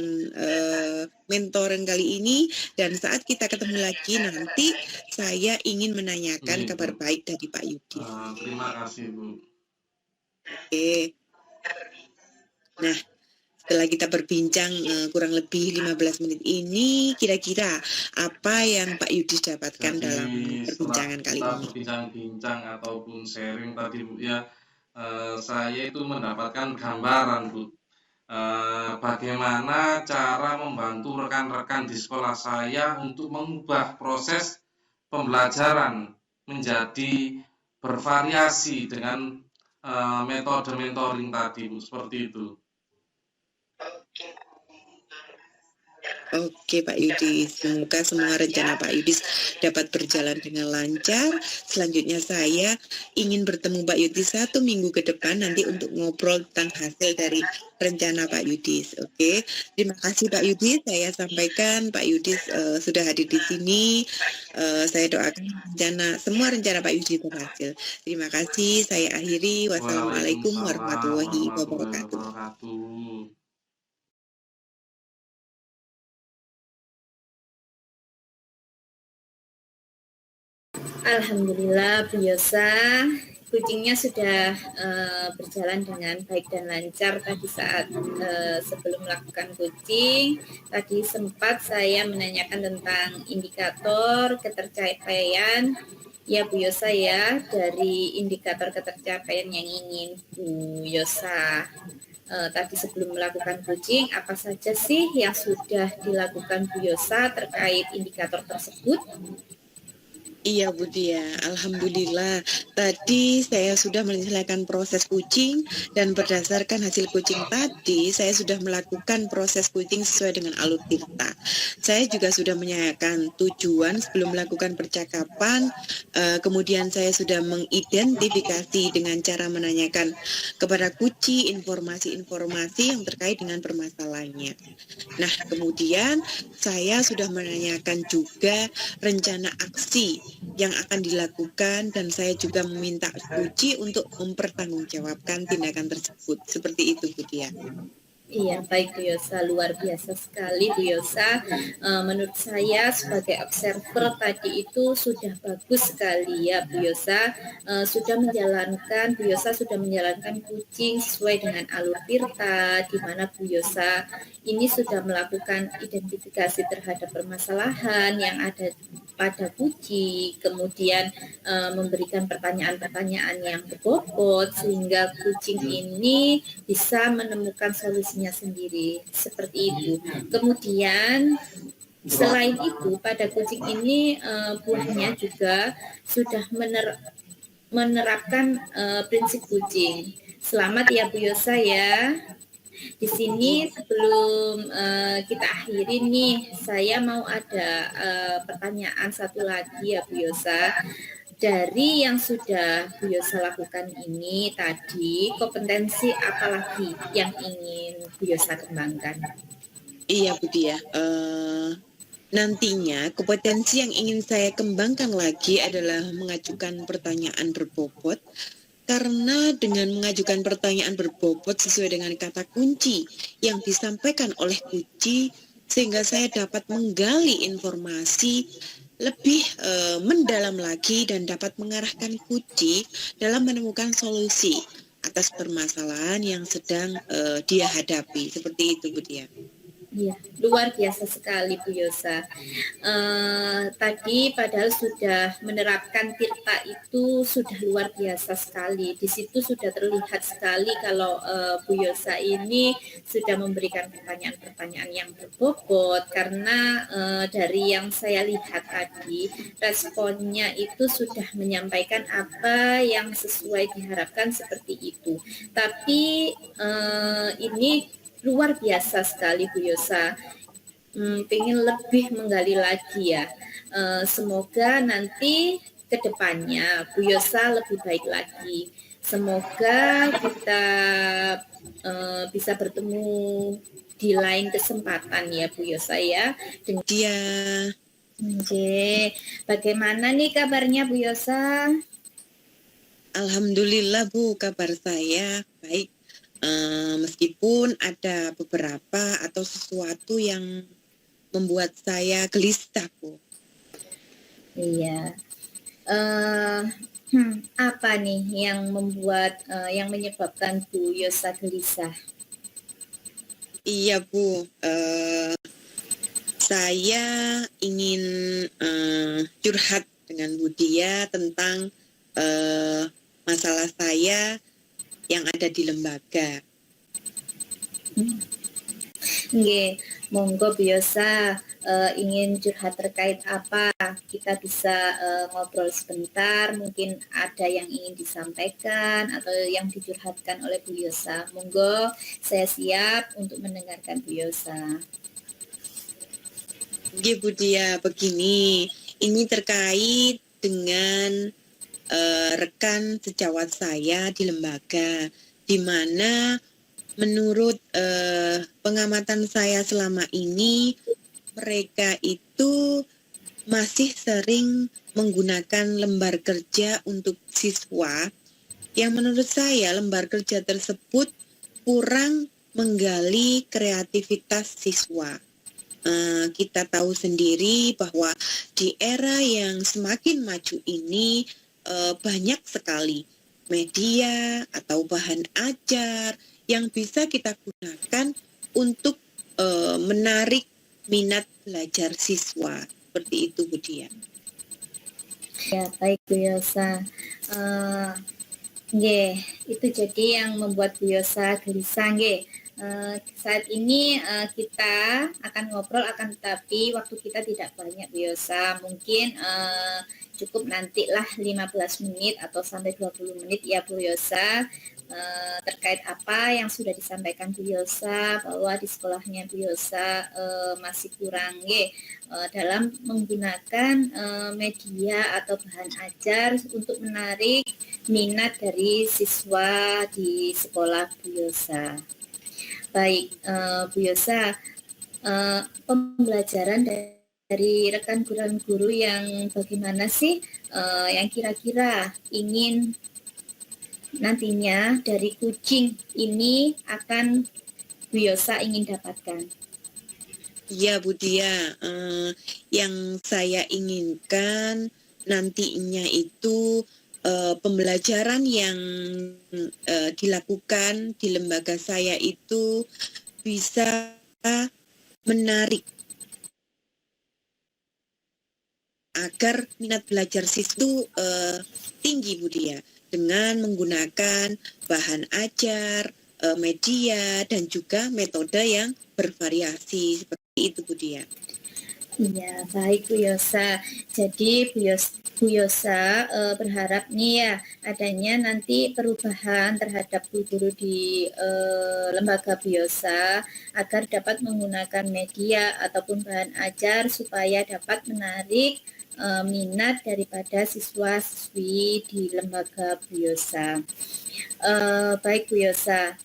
mentoring kali ini. Dan saat kita ketemu lagi nanti saya ingin menanyakan kabar baik dari Pak Yudis. Terima kasih, Bu. Oke. Nah, setelah kita berbincang kurang lebih 15 menit ini, kira-kira apa yang Pak Yudis dapatkan dalam perbincangan kali ini? Berbincang-bincang ataupun sharing tadi, Bu, ya, saya itu mendapatkan gambaran, Bu, bagaimana cara membantu rekan-rekan di sekolah saya untuk mengubah proses pembelajaran menjadi bervariasi dengan metode mentoring tadi, Bu, seperti itu. Oke Pak Yudis, semoga semua rencana Pak Yudis dapat berjalan dengan lancar. Selanjutnya saya ingin bertemu Pak Yudis 1 minggu ke depan nanti untuk ngobrol tentang hasil dari rencana Pak Yudis. Oke, terima kasih Pak Yudis. Saya sampaikan Pak Yudis sudah hadir di sini. Saya doakan semua rencana Pak Yudis berhasil. Terima kasih. Saya akhiri. Wassalamualaikum warahmatullahi wabarakatuh. Alhamdulillah Bu Yosa, kucingnya sudah berjalan dengan baik dan lancar tadi saat sebelum melakukan kucing. Tadi sempat saya menanyakan tentang indikator ketercapaian ya Bu Yosa ya, dari indikator ketercapaian yang ingin Bu Yosa tadi sebelum melakukan kucing, apa saja sih yang sudah dilakukan Bu Yosa terkait indikator tersebut? Iya Bu Dia, alhamdulillah tadi saya sudah menyelesaikan proses kucing dan berdasarkan hasil kucing tadi saya sudah melakukan proses kucing sesuai dengan alur tirta. Saya juga sudah menanyakan tujuan sebelum melakukan percakapan, kemudian saya sudah mengidentifikasi dengan cara menanyakan kepada kucing informasi-informasi yang terkait dengan permasalahannya. Nah kemudian saya sudah menanyakan juga rencana aksi yang akan dilakukan dan saya juga meminta Puji untuk mempertanggungjawabkan tindakan tersebut. Seperti itu Bu Dia. Iya, baik Bu Yosa, luar biasa sekali Bu Yosa. Menurut saya sebagai observer tadi itu sudah bagus sekali ya Bu Yosa. Bu Yosa sudah menjalankan kucing sesuai dengan alur tirta, di mana Bu Yosa ini sudah melakukan identifikasi terhadap permasalahan yang ada pada kucing, kemudian memberikan pertanyaan-pertanyaan yang berbobot sehingga kucing ini bisa menemukan solusinya sendiri, seperti itu. Kemudian selain itu pada kucing ini buahnya juga sudah menerapkan prinsip kucing. Selamat ya Bu Yosa ya. Di sini sebelum kita akhiri nih, saya mau ada pertanyaan satu lagi ya Bu Yosa. Dari yang sudah Bu Yosa lakukan ini tadi, kompetensi apa lagi yang ingin Bu Yosa kembangkan? Iya Bu Dia, nantinya kompetensi yang ingin saya kembangkan lagi adalah mengajukan pertanyaan berbobot. Karena dengan mengajukan pertanyaan berbobot sesuai dengan kata kunci yang disampaikan oleh kunci, sehingga saya dapat menggali informasi lebih mendalam lagi dan dapat mengarahkan kunci dalam menemukan solusi atas permasalahan yang sedang dia hadapi. Seperti itu Bu Dia. Iya, luar biasa sekali Bu Yosa. Tadi padahal sudah menerapkan tirta itu sudah luar biasa sekali. Di situ sudah terlihat sekali kalau Bu Yosa ini sudah memberikan pertanyaan-pertanyaan yang berbobot karena dari yang saya lihat tadi responnya itu sudah menyampaikan apa yang sesuai diharapkan seperti itu. Tapi ini luar biasa sekali Bu Yosa. Pengen lebih menggali lagi ya. Semoga nanti ke depannya Bu Yosa lebih baik lagi. Semoga kita bisa bertemu di lain kesempatan ya Bu Yosa ya. Dia. Oke, bagaimana nih kabarnya Bu Yosa? Alhamdulillah Bu, kabar saya baik. Meskipun ada beberapa atau sesuatu yang membuat saya gelisah Bu. Iya. Apa nih yang membuat yang menyebabkan Bu Yosa gelisah? Iya Bu, saya ingin curhat dengan Bu Dia tentang masalah saya yang ada di lembaga. Nggih, monggo Bu Yosa ingin curhat terkait apa? Kita bisa ngobrol sebentar, mungkin ada yang ingin disampaikan atau yang dicurhatkan oleh Bu Yosa. Monggo, saya siap untuk mendengarkan Bu Yosa. Oke Bu Dia, begini, ini terkait dengan rekan sejawat saya di lembaga, di mana menurut pengamatan saya selama ini, mereka itu masih sering menggunakan lembar kerja untuk siswa, yang menurut saya lembar kerja tersebut kurang menggali kreativitas siswa. Kita tahu sendiri bahwa di era yang semakin maju ini, banyak sekali media atau bahan ajar yang bisa kita gunakan untuk menarik minat belajar siswa. Seperti itu Bu Dia. Ya, baik Bu Yosa. Itu jadi yang membuat Bu Yosa gelisah nggih. Saat ini kita akan ngobrol, akan tetapi waktu kita tidak banyak Bu Yosa. Mungkin cukup nantilah 15 menit atau sampai 20 menit ya Bu Yosa, terkait apa yang sudah disampaikan Bu Yosa, bahwa di sekolahnya Bu Yosa masih kurang dalam menggunakan media atau bahan ajar untuk menarik minat dari siswa di sekolah Bu Yosa. Baik, Bu Yosa, pembelajaran dari rekan guru yang bagaimana sih yang kira-kira ingin nantinya dari kucing ini akan Bu Yosa ingin dapatkan? Ya Bu Dia, yang saya inginkan nantinya itu pembelajaran yang dilakukan di lembaga saya itu bisa menarik agar minat belajar siswa itu tinggi Bu Dia, dengan menggunakan bahan ajar, media, dan juga metode yang bervariasi. Seperti itu Bu Dia. Iya, baik Bu Yosa. Jadi Bu Yosa berharap nih ya adanya nanti perubahan terhadap guru-guru di lembaga Bu Yosa agar dapat menggunakan media ataupun bahan ajar supaya dapat menarik minat daripada siswa-siswi di lembaga Bu Yosa. Baik Bu Yosa,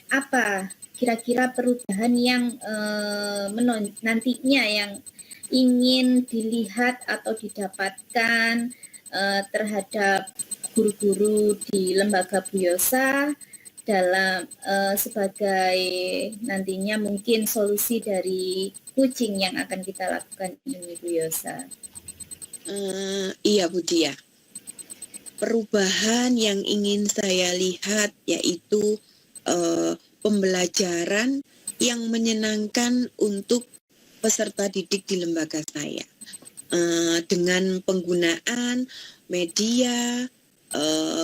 apa kira-kira perubahan yang nantinya yang ingin dilihat atau didapatkan terhadap guru-guru di lembaga Bu Yosa dalam sebagai nantinya mungkin solusi dari kucing yang akan kita lakukan ini Bu Yosa? Iya Bu Dia. Perubahan yang ingin saya lihat yaitu pembelajaran yang menyenangkan untuk peserta didik di lembaga saya. Dengan penggunaan media,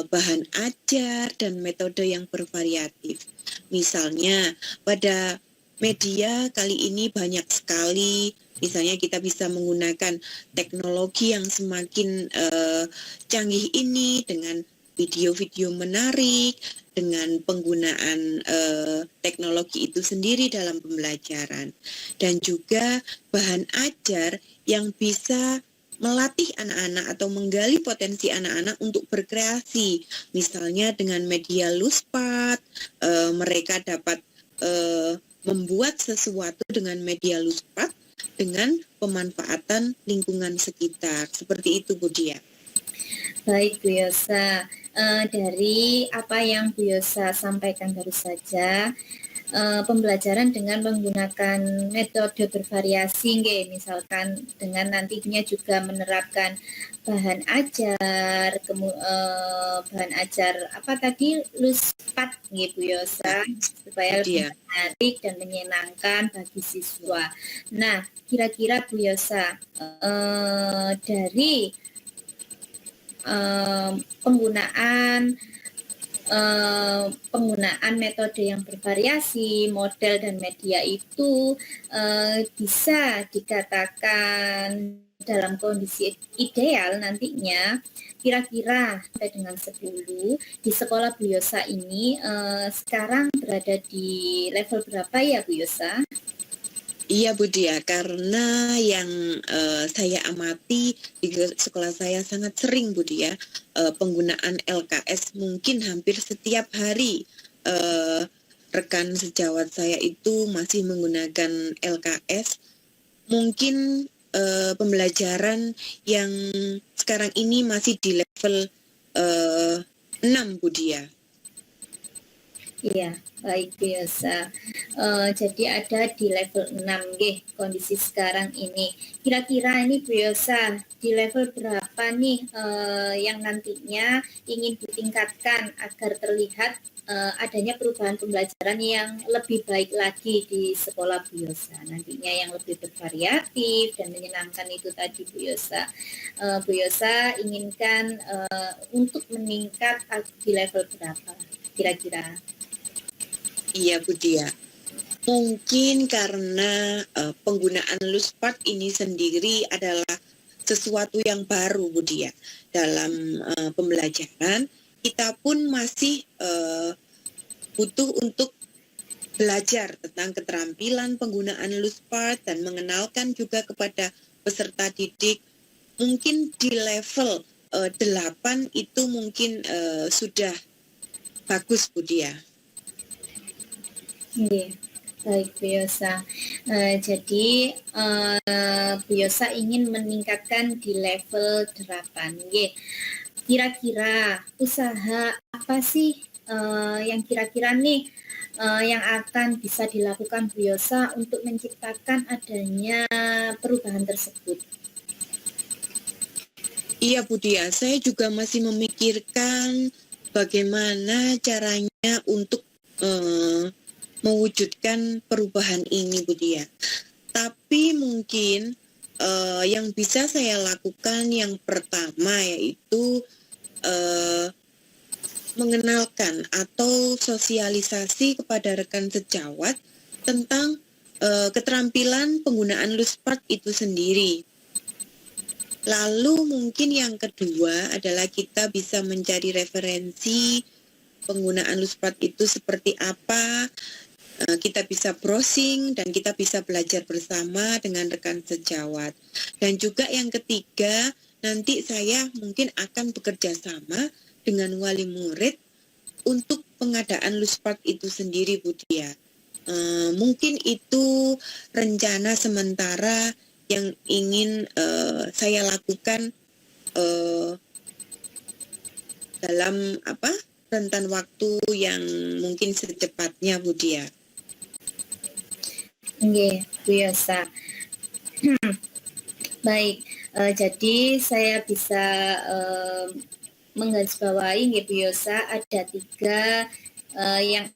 bahan ajar, dan metode yang bervariatif. Misalnya, pada media kali ini banyak sekali, misalnya kita bisa menggunakan teknologi yang semakin canggih ini dengan video-video menarik, dengan penggunaan teknologi itu sendiri dalam pembelajaran, dan juga bahan ajar yang bisa melatih anak-anak atau menggali potensi anak-anak untuk berkreasi. Misalnya dengan media Luspad, mereka dapat membuat sesuatu dengan media Luspad dengan pemanfaatan lingkungan sekitar. Seperti itu, Bu Dia. Baik, Bu Yosa. Dari apa yang Bu Yosa sampaikan baru saja, pembelajaran dengan menggunakan metode bervariasi, misalkan dengan nantinya juga menerapkan bahan ajar, bahan ajar apa tadi, Luspad, Bu Yosa, supaya lebih menarik dan menyenangkan bagi siswa. Nah, kira-kira Bu Yosa, dari penggunaan metode yang bervariasi, model dan media itu bisa dikatakan dalam kondisi ideal nantinya, kira-kira sampai dengan 10 di sekolah Bu Yosa ini sekarang berada di level berapa ya Bu Yosa? Iya Bu Dia, karena yang saya amati di sekolah saya sangat sering Bu Dia, penggunaan LKS mungkin hampir setiap hari. Rekan sejawat saya itu masih menggunakan LKS. Mungkin pembelajaran yang sekarang ini masih di level 6 Bu Dia. Iya, baik biasa. Jadi ada di level 6 kondisi sekarang ini. Kira-kira ini biasa di level berapa nih yang nantinya ingin ditingkatkan agar terlihat adanya perubahan pembelajaran yang lebih baik lagi di sekolah Bu Yosa. Nantinya yang lebih bervariatif dan menyenangkan itu tadi Bu Yosa. Bu Yosa inginkan untuk meningkat di level berapa kira-kira? Iya Bu Dia, mungkin karena penggunaan Luspad ini sendiri adalah sesuatu yang baru Bu Dia dalam pembelajaran. Kita pun masih butuh untuk belajar tentang keterampilan penggunaan Luspad dan mengenalkan juga kepada peserta didik. Mungkin di level 8 itu mungkin sudah bagus Bu Dia. Iya, baik Bu Yosa. Jadi Bu Yosa ingin meningkatkan di level 8. Kira-kira usaha apa sih yang kira-kira nih yang akan bisa dilakukan Bu Yosa untuk menciptakan adanya perubahan tersebut? Iya Bu Dia, saya juga masih memikirkan bagaimana caranya untuk mewujudkan perubahan ini Bu Dia. Tapi mungkin yang bisa saya lakukan yang pertama yaitu mengenalkan atau sosialisasi kepada rekan sejawat tentang keterampilan penggunaan Luspad itu sendiri. Lalu mungkin yang kedua adalah kita bisa mencari referensi penggunaan Luspad itu seperti apa. Kita bisa browsing dan kita bisa belajar bersama dengan rekan sejawat. Dan juga yang ketiga, nanti saya mungkin akan bekerja sama dengan wali murid untuk pengadaan Luspad itu sendiri Bu Dia. Mungkin itu rencana sementara yang ingin saya lakukan dalam rentan waktu yang mungkin secepatnya Bu Dia. Oke, Bu Yosa. Baik, jadi saya bisa menggarisbawahi Bu Yosa ada 3 yang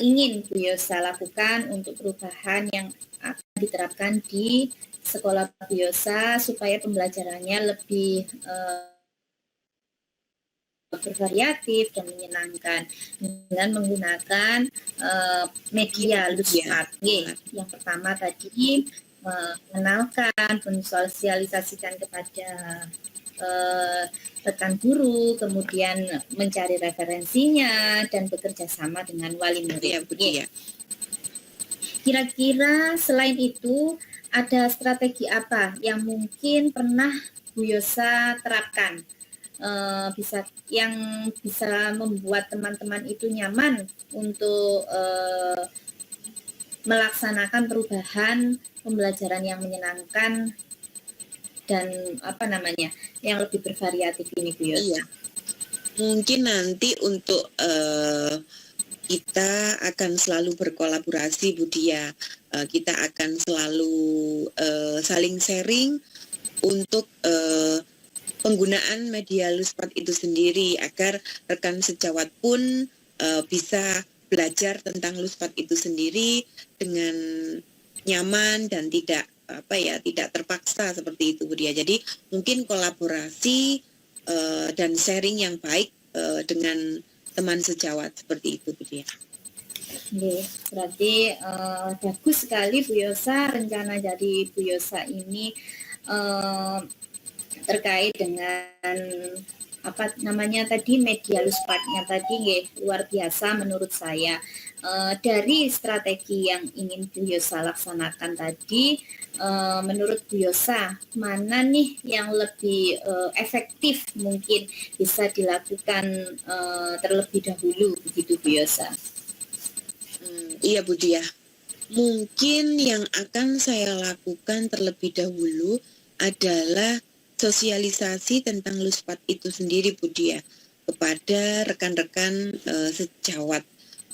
ingin Bu Yosa lakukan untuk perubahan yang akan diterapkan di sekolah Bu Yosa supaya pembelajarannya lebih bervariatif dan menyenangkan dengan menggunakan media Luspat. Yang pertama tadi mengenalkan, mensosialisasikan kepada rekan guru, kemudian mencari referensinya dan bekerja sama dengan wali murid. Kira-kira selain itu ada strategi apa yang mungkin pernah Bu Yosa terapkan? Yang bisa membuat teman-teman itu nyaman untuk melaksanakan perubahan pembelajaran yang menyenangkan dan yang lebih bervariatif ini Bu Yosa. Iya. Mungkin nanti untuk kita akan selalu berkolaborasi Bu Dia. Kita akan selalu saling sharing untuk penggunaan media Luspat itu sendiri agar rekan sejawat pun bisa belajar tentang Luspat itu sendiri dengan nyaman dan tidak terpaksa seperti itu Bu Dia. Jadi mungkin kolaborasi dan sharing yang baik dengan teman sejawat seperti itu Bu Dia. Berarti bagus sekali Bu Yosa, rencana dari Bu Yosa ini terkait dengan media Luspatnya tadi luar biasa menurut saya. Dari strategi yang ingin Bu Yosa laksanakan tadi, menurut Bu Yosa mana nih yang lebih efektif mungkin bisa dilakukan terlebih dahulu begitu Bu Yosa? Iya Bu Dia, mungkin yang akan saya lakukan terlebih dahulu adalah sosialisasi tentang Luspat itu sendiri Bu Dia kepada rekan-rekan sejawat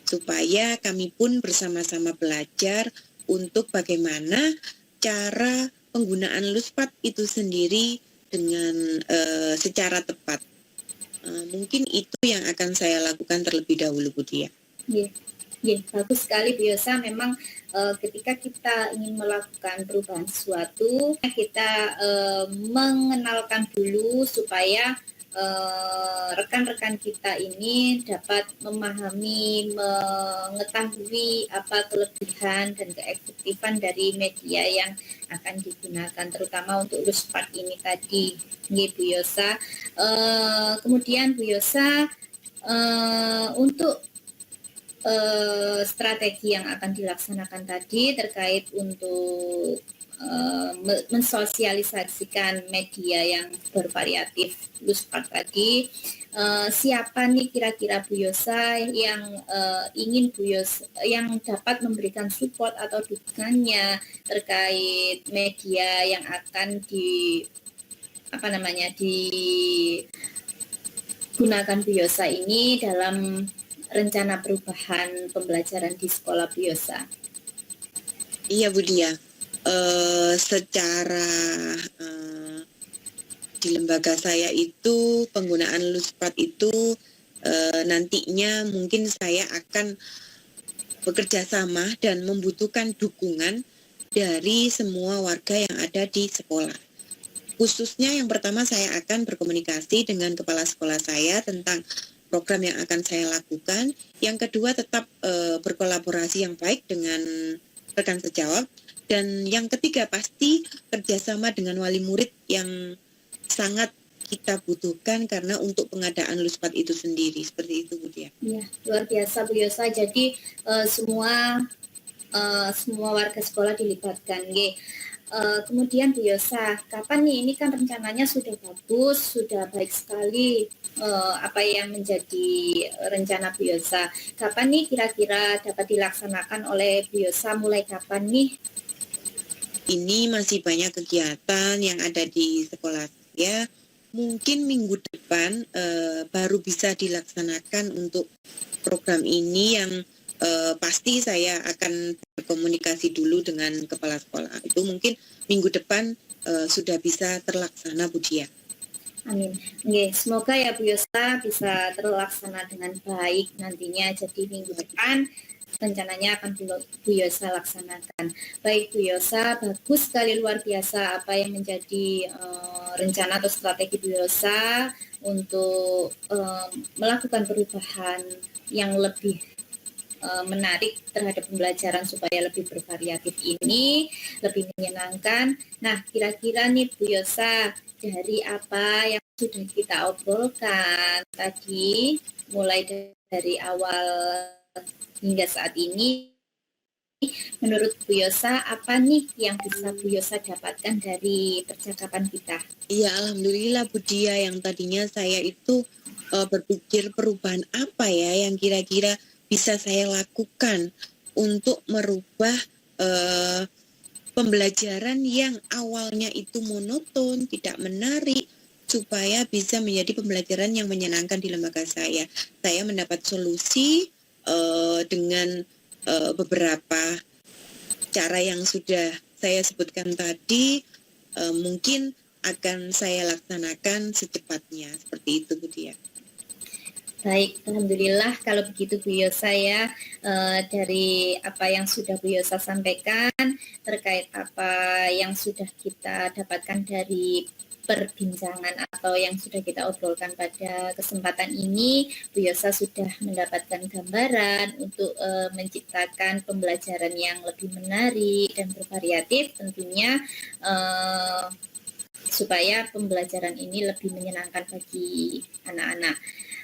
supaya kami pun bersama-sama belajar untuk bagaimana cara penggunaan Luspat itu sendiri dengan secara tepat. Mungkin itu yang akan saya lakukan terlebih dahulu Bu Dia. Bagus sekali Bu Yosa. Memang ketika kita ingin melakukan perubahan sesuatu, kita mengenalkan dulu supaya rekan-rekan kita ini dapat memahami, mengetahui apa kelebihan dan keefektifan dari media yang akan digunakan, terutama untuk Luspat ini tadi, Bu Yosa. Kemudian Bu Yosa, untuk strategi yang akan dilaksanakan tadi terkait untuk mensosialisasikan media yang bervariatif Luspat tadi, siapa nih kira-kira Bu Yosa yang ingin Bu Yosa yang dapat memberikan support atau dukungannya terkait media yang akan digunakan Bu Yosa ini dalam rencana perubahan pembelajaran di sekolah Bu Yosa? Iya Bu Dia, secara di lembaga saya itu penggunaan Luspat itu nantinya mungkin saya akan bekerja sama dan membutuhkan dukungan dari semua warga yang ada di sekolah. Khususnya yang pertama saya akan berkomunikasi dengan kepala sekolah saya tentang program yang akan saya lakukan. Yang kedua tetap berkolaborasi yang baik dengan rekan sejawat. Dan yang ketiga pasti kerjasama dengan wali murid yang sangat kita butuhkan karena untuk pengadaan Luspat itu sendiri. Seperti itu Bu Dia. Ya, luar biasa Bu Yosa. Jadi semua warga sekolah dilibatkan. Kemudian Bu Yosa, kapan nih, ini kan rencananya sudah bagus, sudah baik sekali apa yang menjadi rencana Bu Yosa. Kapan nih kira-kira dapat dilaksanakan oleh Bu Yosa, mulai kapan nih? Ini masih banyak kegiatan yang ada di sekolah saya. Mungkin minggu depan baru bisa dilaksanakan untuk program ini yang pasti saya akan berkomunikasi dulu dengan kepala sekolah. Itu mungkin minggu depan sudah bisa terlaksana Bu Dia. Amin. Semoga ya Bu Yosa bisa terlaksana dengan baik nantinya. Jadi minggu depan rencananya akan Bu Yosa laksanakan. Baik Bu Yosa, bagus sekali, luar biasa apa yang menjadi rencana atau strategi Bu Yosa untuk melakukan perubahan yang lebih menarik terhadap pembelajaran supaya lebih bervariatif ini, lebih menyenangkan. Nah, kira-kira nih Bu Yosa, dari apa yang sudah kita obrolkan tadi, mulai dari awal hingga saat ini, menurut Bu Yosa, apa nih yang bisa Bu Yosa dapatkan dari percakapan kita? Iya, alhamdulillah Bu Dia, yang tadinya saya itu berpikir perubahan apa ya yang kira-kira bisa saya lakukan untuk merubah pembelajaran yang awalnya itu monoton, tidak menarik, supaya bisa menjadi pembelajaran yang menyenangkan di lembaga saya. Saya mendapat solusi dengan beberapa cara yang sudah saya sebutkan tadi, mungkin akan saya laksanakan secepatnya. Seperti itu Bu Dia. Baik, alhamdulillah kalau begitu Bu Yosa ya, dari apa yang sudah Bu Yosa sampaikan terkait apa yang sudah kita dapatkan dari perbincangan atau yang sudah kita obrolkan pada kesempatan ini, Bu Yosa sudah mendapatkan gambaran untuk menciptakan pembelajaran yang lebih menarik dan bervariatif, tentunya supaya pembelajaran ini lebih menyenangkan bagi anak-anak.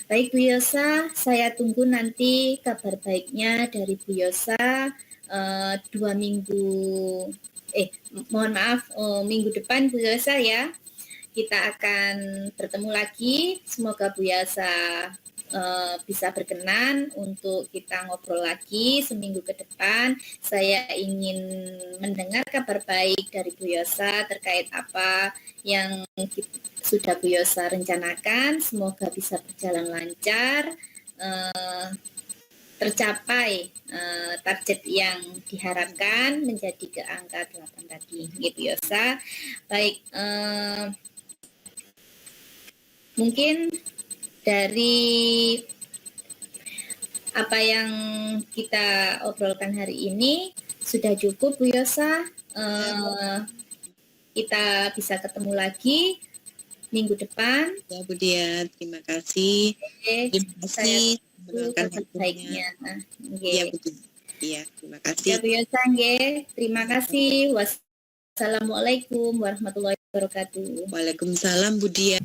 Baik Bu Yosa, saya tunggu nanti kabar baiknya dari Bu Yosa 2 minggu, mohon maaf, minggu depan Bu Yosa ya. Kita akan bertemu lagi, semoga Bu Yosa bisa berkenan untuk kita ngobrol lagi seminggu ke depan. Saya ingin mendengar kabar baik dari Bu Yosa terkait apa yang sudah Bu Yosa rencanakan. Semoga bisa berjalan lancar, tercapai target yang diharapkan menjadi ke angka 8 tadi, Bu Yosa. Baik, mungkin dari apa yang kita obrolkan hari ini sudah cukup Bu Yosa. Kita bisa ketemu lagi minggu depan. Ya Bu Dia, terima kasih. Terima kasih. Baiknya. Iya Bu Dia. Iya, terima kasih. Ya Bu Yosa, terima kasih. Wassalamualaikum warahmatullahi wabarakatuh. Waalaikumsalam Bu Dia.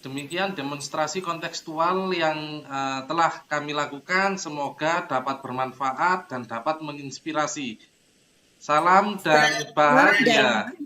Demikian demonstrasi kontekstual yang telah kami lakukan, semoga dapat bermanfaat dan dapat menginspirasi. Salam dan bahagia.